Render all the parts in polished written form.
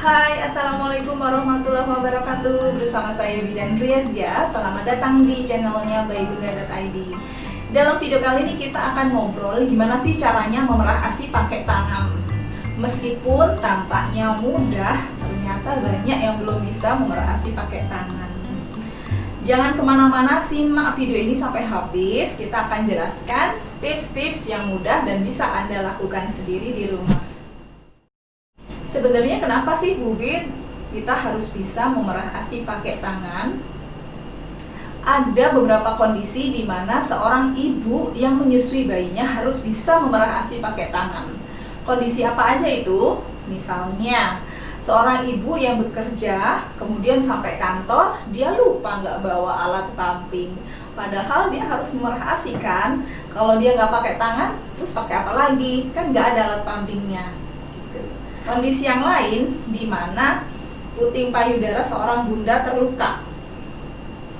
Hai, Assalamualaikum warahmatullahi wabarakatuh. Bersama saya Bidan Riazia. Selamat datang di channelnya baybunda.id. Dalam video kali ini kita akan ngobrol gimana sih caranya memerah ASI pakai tangan. Meskipun tampaknya mudah, ternyata banyak yang belum bisa memerah ASI pakai tangan. Jangan kemana-mana, simak video ini sampai habis. Kita akan jelaskan tips-tips yang mudah dan bisa Anda lakukan sendiri di rumah. Sebenarnya kenapa sih Bu Bin kita harus bisa memerah ASI pakai tangan? Ada beberapa kondisi di mana seorang ibu yang menyusui bayinya harus bisa memerah ASI pakai tangan. Kondisi apa aja itu? Misalnya seorang ibu yang bekerja kemudian sampai kantor dia lupa nggak bawa alat pumping, padahal dia harus memerah ASI kan. Kalau dia nggak pakai tangan terus pakai apa lagi? Kan nggak ada alat pumpingnya. Kondisi yang lain di mana puting payudara seorang bunda terluka,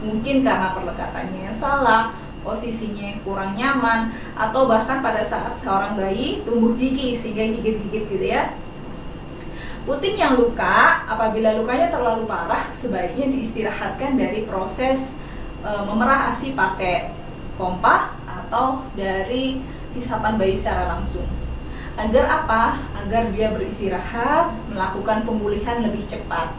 mungkin karena perlekatannya yang salah, posisinya yang kurang nyaman, atau bahkan pada saat seorang bayi tumbuh gigi sehingga gigit-gigit gitu ya. Puting yang luka, apabila lukanya terlalu parah, sebaiknya diistirahatkan dari proses memerah ASI pakai pompa atau dari hisapan bayi secara langsung. Agar apa? Agar dia beristirahat, melakukan pemulihan lebih cepat.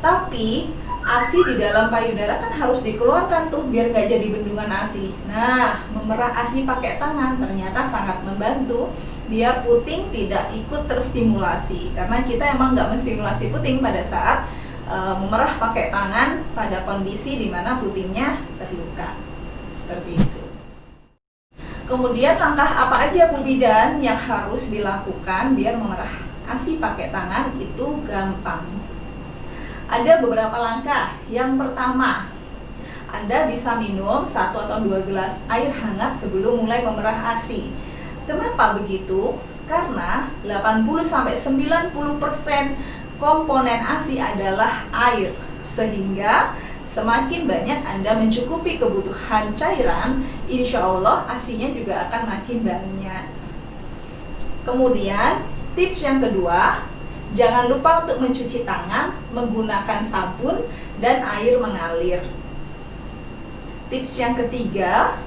Tapi ASI di dalam payudara kan harus dikeluarkan tuh biar gak jadi bendungan ASI. Nah, memerah ASI pakai tangan ternyata sangat membantu biar puting tidak ikut terstimulasi. Karena kita emang gak menstimulasi puting pada saat memerah pakai tangan pada kondisi di mana putingnya terluka. Seperti itu. Kemudian langkah apa aja Bu Bidan yang harus dilakukan biar memerah ASI pakai tangan itu gampang. Ada beberapa langkah. Yang pertama, Anda bisa minum 1 atau 2 gelas air hangat sebelum mulai memerah ASI. Kenapa begitu? Karena 80-90% komponen ASI adalah air, sehingga semakin banyak Anda mencukupi kebutuhan cairan, insya Allah ASInya juga akan makin banyak. Kemudian tips yang kedua, jangan lupa untuk mencuci tangan menggunakan sabun dan air mengalir. Tips yang ketiga,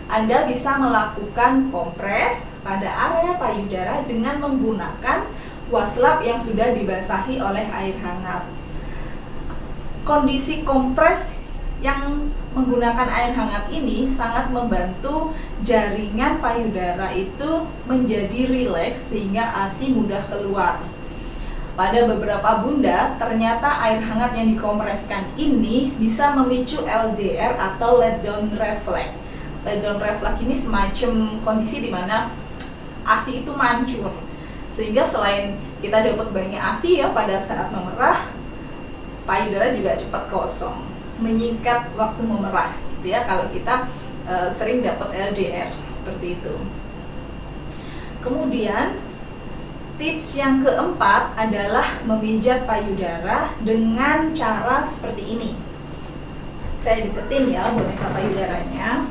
Anda bisa melakukan kompres pada area payudara dengan menggunakan waslap yang sudah dibasahi oleh air hangat. Kondisi kompres yang menggunakan air hangat ini sangat membantu jaringan payudara itu menjadi rileks sehingga ASI mudah keluar. Pada beberapa bunda, ternyata air hangat yang dikompreskan ini bisa memicu LDR atau let down reflex. Let down reflex ini semacam kondisi di mana ASI itu mancur. Sehingga selain kita dapat banyak ASI ya pada saat memerah, payudara juga cepat kosong, menyingkat waktu memerah gitu ya kalau kita sering dapat LDR seperti itu. Kemudian tips yang keempat adalah memijat payudara dengan cara seperti ini. Saya deketin ya boneka payudaranya.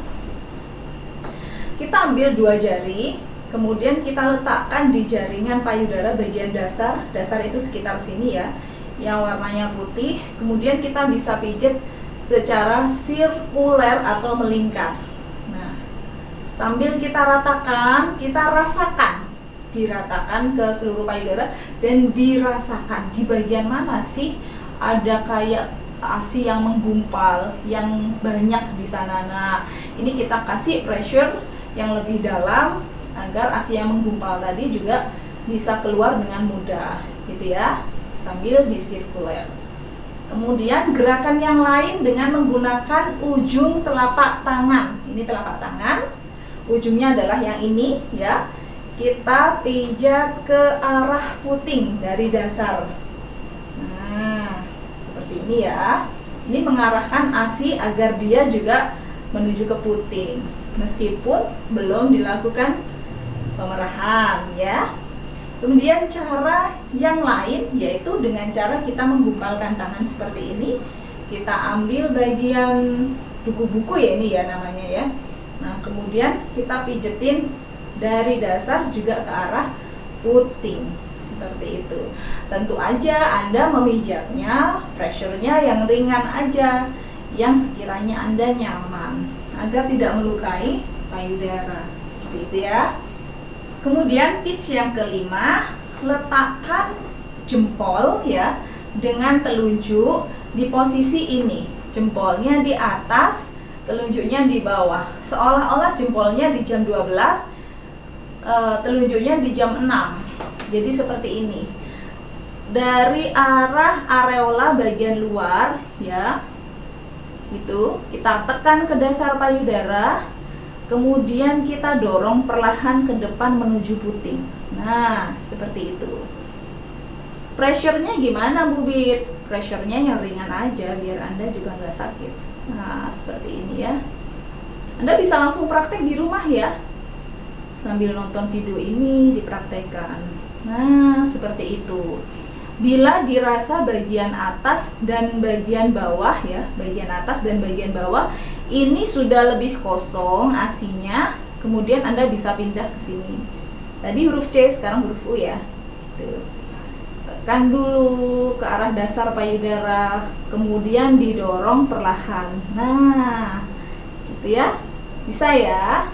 Kita ambil 2 jari, kemudian kita letakkan di jaringan payudara bagian dasar. Dasar itu sekitar sini ya, yang warnanya putih. Kemudian kita bisa pijat secara sirkuler atau melingkar. Nah, sambil kita ratakan, kita rasakan, diratakan ke seluruh payudara dan dirasakan di bagian mana sih ada kayak ASI yang menggumpal, yang banyak di sana. Nah, ini kita kasih pressure yang lebih dalam agar ASI yang menggumpal tadi juga bisa keluar dengan mudah, gitu ya, sambil disirkuler. Kemudian gerakan yang lain dengan menggunakan ujung telapak tangan. Ini telapak tangan, ujungnya adalah yang ini ya. Kita pijat ke arah puting dari dasar. Nah, seperti ini ya. Ini mengarahkan ASI agar dia juga menuju ke puting, meskipun belum dilakukan pemerahan ya. Kemudian cara yang lain yaitu dengan cara kita menggumpalkan tangan seperti ini. Kita ambil bagian buku-buku ya, ini ya namanya ya. Nah, kemudian kita pijetin dari dasar juga ke arah puting. seperti itu. Tentu aja Anda memijatnya, pressure-nya yang ringan aja, yang sekiranya Anda nyaman, agar tidak melukai payudara, seperti itu ya. Kemudian tips yang kelima, letakkan jempol ya dengan telunjuk di posisi ini, jempolnya di atas, telunjuknya di bawah, seolah-olah jempolnya di jam 12, telunjuknya di jam 6. Jadi seperti ini. Dari arah areola bagian luar ya, itu kita tekan ke dasar payudara, kemudian kita dorong perlahan ke depan menuju puting. Nah, seperti itu. Pressure-nya gimana Bu Bit? Pressure-nya yang ringan aja biar Anda juga nggak sakit. Nah, seperti ini ya. Anda bisa langsung praktek di rumah ya, sambil nonton video ini dipraktekkan. Nah, seperti itu. Bila dirasa bagian atas dan bagian bawah ya, bagian atas dan bagian bawah ini sudah lebih kosong asinya, kemudian Anda bisa pindah ke sini. Tadi huruf C, sekarang huruf U ya. Gitu. Tekan dulu ke arah dasar payudara, kemudian didorong perlahan. Nah, gitu ya. Bisa ya.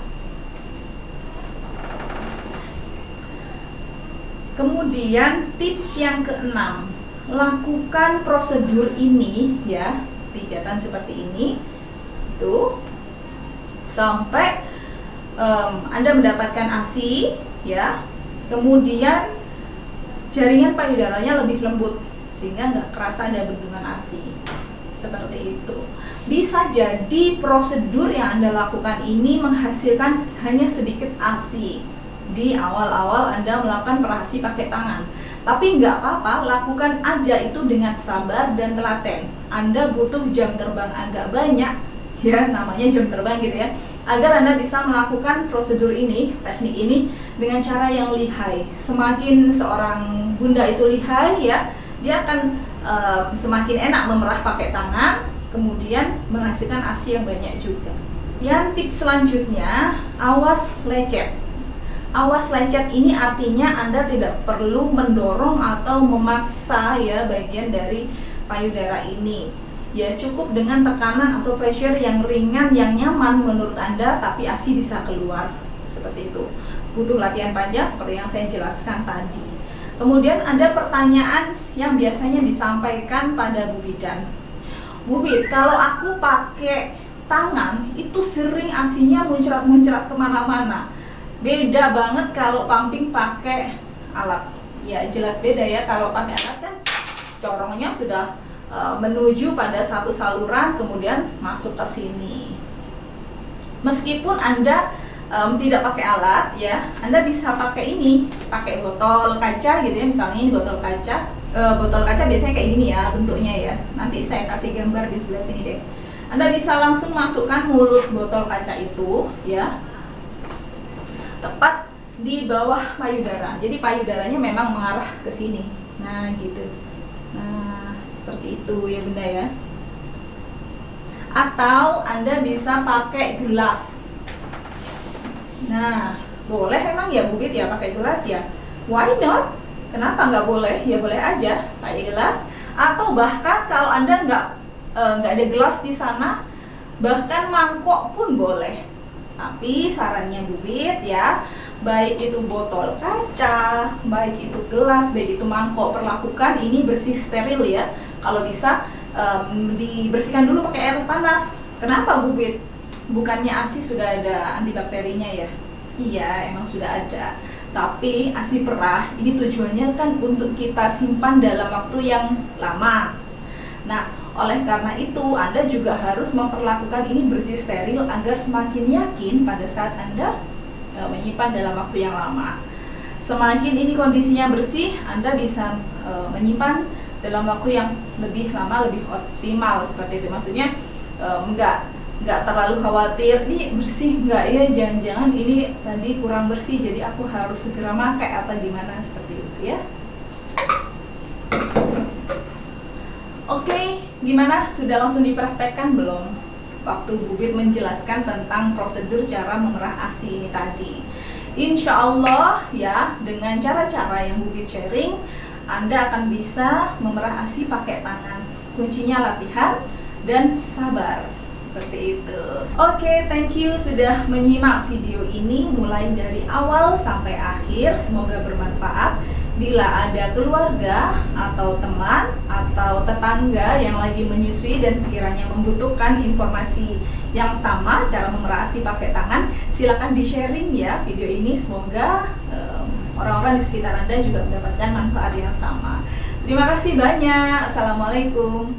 Kemudian tips yang keenam, lakukan prosedur ini ya, pijatan seperti ini tuh sampai Anda mendapatkan ASI ya, kemudian jaringan payudaranya lebih lembut sehingga nggak kerasa ada bendungan ASI, seperti itu. Bisa jadi prosedur yang Anda lakukan ini menghasilkan hanya sedikit ASI di awal-awal Anda melakukan perahasi pakai tangan, tapi nggak apa-apa, lakukan aja itu dengan sabar dan telaten. Anda butuh jam terbang agak banyak ya, namanya jam terbang gitu ya, agar Anda bisa melakukan prosedur ini, teknik ini dengan cara yang lihai. Semakin seorang bunda itu lihai ya, dia akan semakin enak memerah pakai tangan, kemudian menghasilkan ASI yang banyak juga. Yang tips selanjutnya, awas lecet. Awas lecet ini artinya Anda tidak perlu mendorong atau memaksa ya bagian dari payudara ini. Ya cukup dengan tekanan atau pressure yang ringan, yang nyaman menurut Anda, tapi ASI bisa keluar. Seperti itu. Butuh latihan panjang seperti yang saya jelaskan tadi. Kemudian ada pertanyaan yang biasanya disampaikan pada Bu Bidan. Bu Bid, kalau aku pakai tangan itu sering ASInya muncrat-muncrat kemana-mana. Beda banget kalau pumping pakai alat. Ya jelas beda ya, kalau pakai alat kan corongnya sudah menuju pada satu saluran kemudian masuk ke sini. Meskipun Anda tidak pakai alat ya, Anda bisa pakai ini, pakai botol kaca gitu ya, misalnya ini botol kaca. Botol kaca biasanya kayak gini ya bentuknya ya. Nanti saya kasih gambar di sebelah sini deh. Anda bisa langsung masukkan mulut botol kaca itu ya, tepat di bawah payudara. Jadi payudaranya memang mengarah ke sini. Nah, gitu. Nah, seperti itu ya Bunda ya. Atau Anda bisa pakai gelas. Nah, boleh emang ya Bu Bit ya pakai gelas ya? Why not? Kenapa nggak boleh? Ya boleh aja pakai gelas. Atau bahkan kalau Anda nggak ada gelas di sana, bahkan mangkok pun boleh. Tapi sarannya Bu Bit ya, baik itu botol kaca, baik itu gelas, baik itu mangkok, perlakukan ini bersih steril ya. Kalau bisa dibersihkan dulu pakai air panas. Kenapa Bu Bit? Bukannya ASI sudah ada antibakterinya ya? Iya, emang sudah ada. Tapi ASI perah ini tujuannya kan untuk kita simpan dalam waktu yang lama. Nah, oleh karena itu Anda juga harus memperlakukan ini bersih steril agar semakin yakin pada saat Anda menyimpan dalam waktu yang lama. Semakin ini kondisinya bersih, Anda bisa menyimpan dalam waktu yang lebih lama, lebih optimal seperti itu. Maksudnya nggak terlalu khawatir ini bersih nggak ya, jangan-jangan ini tadi kurang bersih jadi aku harus segera pakai apa gimana, seperti itu ya. Oke, gimana? Sudah langsung dipraktekkan belum? Waktu Bu Bit menjelaskan tentang prosedur cara memerah ASI ini tadi. Insya Allah ya, dengan cara-cara yang Bu Fis sharing, Anda akan bisa memerah ASI pakai tangan. Kuncinya latihan dan sabar. Seperti itu. Oke, thank you sudah menyimak video ini mulai dari awal sampai akhir. Semoga bermanfaat. Bila ada keluarga atau teman atau tetangga yang lagi menyusui dan sekiranya membutuhkan informasi yang sama cara memerah ASI pakai tangan, silakan di-sharing ya video ini. Semoga orang-orang di sekitar Anda juga mendapatkan manfaat yang sama. Terima kasih banyak. Assalamualaikum.